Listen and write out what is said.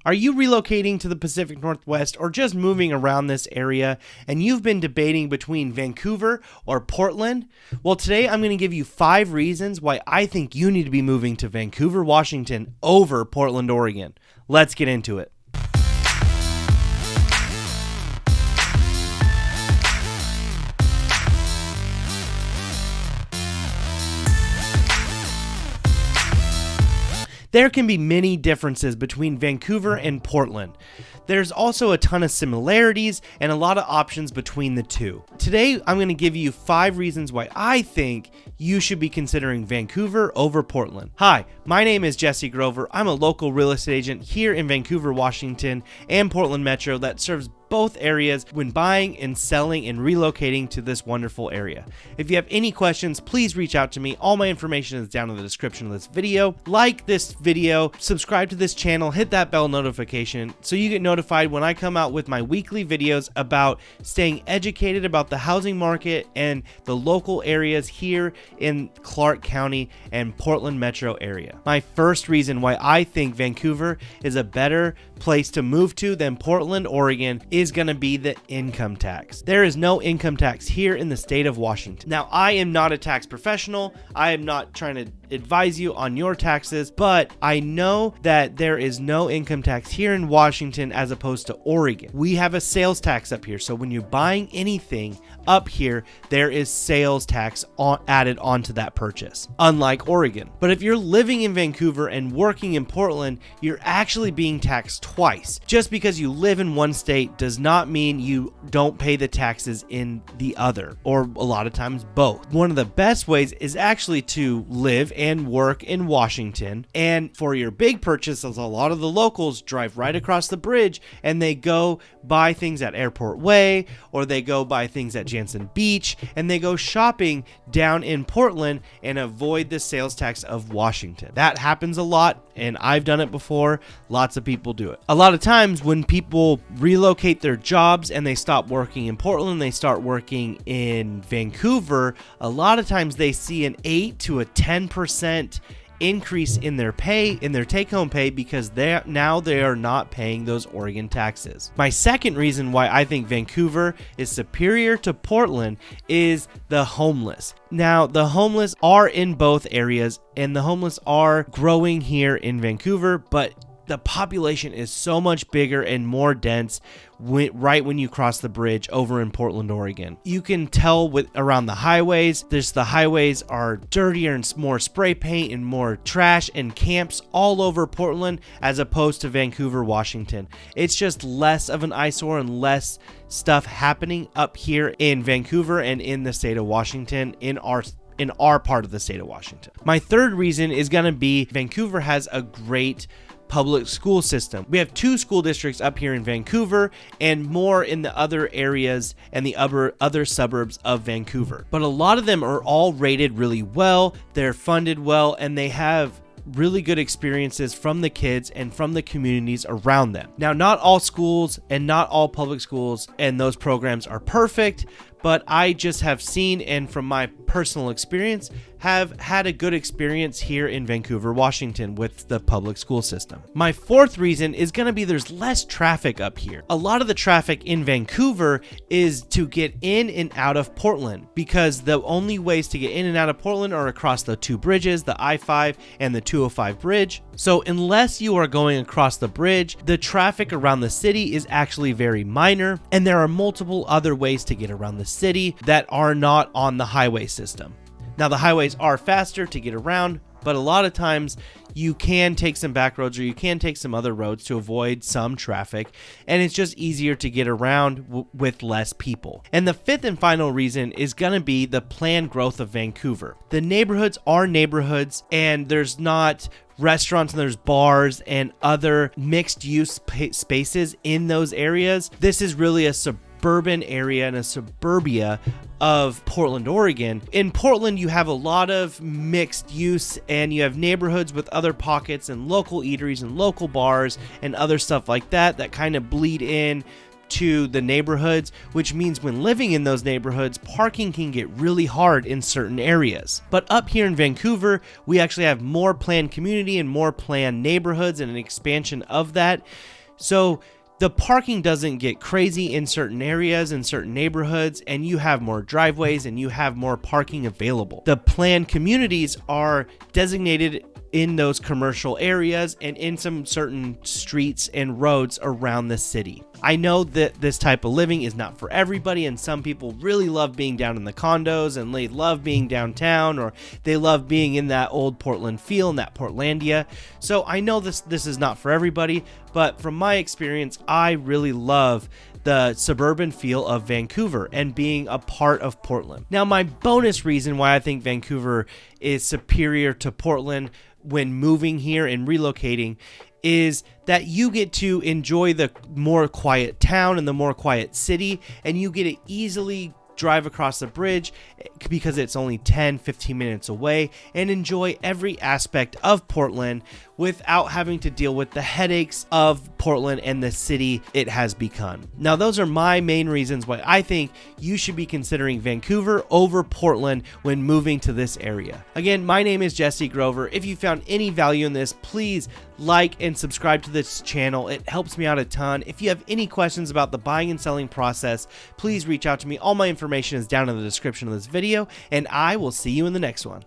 Are you relocating to the Pacific Northwest or just moving around this area and you've been debating between Vancouver or Portland? Well, today I'm going to give you 5 reasons why I think you need to be moving to Vancouver, Washington over Portland, Oregon. Let's get into it. There can be many differences between Vancouver and Portland. There's also a ton of similarities and a lot of options between the two. Today, I'm going to give you 5 reasons why I think you should be considering Vancouver over Portland. Hi, my name is Jesse Grover. I'm a local real estate agent here in Vancouver, Washington, and Portland Metro that serves both areas when buying and selling and relocating to this wonderful area. If you have any questions, please reach out to me. All my information is down in the description of this video. Like this video, subscribe to this channel, hit that bell notification so you get notified when I come out with my weekly videos about staying educated about the housing market and the local areas here in Clark County and Portland Metro area. My first reason why I think Vancouver is a better place to move to than Portland, Oregon is going to be the income tax. There is no income tax here in the state of Washington. Now, I am not a tax professional. I am not trying to advise you on your taxes, but I know that there is no income tax here in Washington as opposed to Oregon. We have a sales tax up here. So when you're buying anything up here, there is sales tax added onto that purchase, unlike Oregon. But if you're living in Vancouver and working in Portland, you're actually being taxed twice. Just because you live in one state does not mean you don't pay the taxes in the other, or a lot of times both. One of the best ways is actually to live and work in Washington, and for your big purchases, a lot of the locals drive right across the bridge and they go buy things at Airport Way, or they go buy things at Jansen Beach, and they go shopping down in Portland and avoid the sales tax of Washington. That happens a lot, and I've done it before. Lots of people do it. A lot of times when people relocate their jobs and they stop working in Portland, they start working in Vancouver, a lot of times they see an 8 to a 10% increase in their pay, in their take-home pay, because they are not paying those Oregon taxes. My second reason why I think Vancouver is superior to Portland is the homeless. Now, the homeless are in both areas, and the homeless are growing here in Vancouver, but the population is so much bigger and more dense right when you cross the bridge over in Portland, Oregon. You can tell around the highways, the highways are dirtier and more spray paint and more trash and camps all over Portland as opposed to Vancouver, Washington. It's just less of an eyesore and less stuff happening up here in Vancouver and in the state of Washington, in our part of the state of Washington. My third reason is going to be Vancouver has a great public school system. We have 2 school districts up here in Vancouver and more in the other areas and the other suburbs of Vancouver. But a lot of them are all rated really well, they're funded well, and they have really good experiences from the kids and from the communities around them. Now, not all schools and not all public schools and those programs are perfect, but I just have seen, and from my personal experience, have had a good experience here in Vancouver, Washington with the public school system. My fourth reason is going to be there's less traffic up here. A lot of the traffic in Vancouver is to get in and out of Portland, because the only ways to get in and out of Portland are across the 2 bridges, the I-5 and the 205 bridge. So unless you are going across the bridge, the traffic around the city is actually very minor, and there are multiple other ways to get around the city that are not on the highway system. Now, the highways are faster to get around, but a lot of times you can take some back roads or you can take some other roads to avoid some traffic, and it's just easier to get around with less people. And the fifth and final reason is going to be the planned growth of Vancouver. The neighborhoods are neighborhoods, and there's not restaurants and there's bars and other mixed use spaces in those areas. This is really a suburban area and a suburbia of Portland, Oregon. In Portland, you have a lot of mixed use, and you have neighborhoods with other pockets and local eateries and local bars and other stuff like that kind of bleed in to the neighborhoods, which means when living in those neighborhoods, parking can get really hard in certain areas. But up here in Vancouver, we actually have more planned community and more planned neighborhoods and an expansion of that. So the parking doesn't get crazy in certain areas, in certain neighborhoods, and you have more driveways and you have more parking available. The planned communities are designated in those commercial areas and in some certain streets and roads around the city. I know that this type of living is not for everybody, and some people really love being down in the condos and they love being downtown, or they love being in that old Portland feel, in that Portlandia. So I know this is not for everybody, but from my experience, I really love the suburban feel of Vancouver and being a part of Portland. Now, my bonus reason why I think Vancouver is superior to Portland when moving here and relocating is that you get to enjoy the more quiet town and the more quiet city, and you get to easily drive across the bridge because it's only 10-15 minutes away and enjoy every aspect of Portland without having to deal with the headaches of Portland and the city it has become. Now, those are my main reasons why I think you should be considering Vancouver over Portland when moving to this area. Again, my name is Jesse Grover. If you found any value in this, please like and subscribe to this channel. It helps me out a ton. If you have any questions about the buying and selling process, please reach out to me. All my information is down in the description of this video, and I will see you in the next one.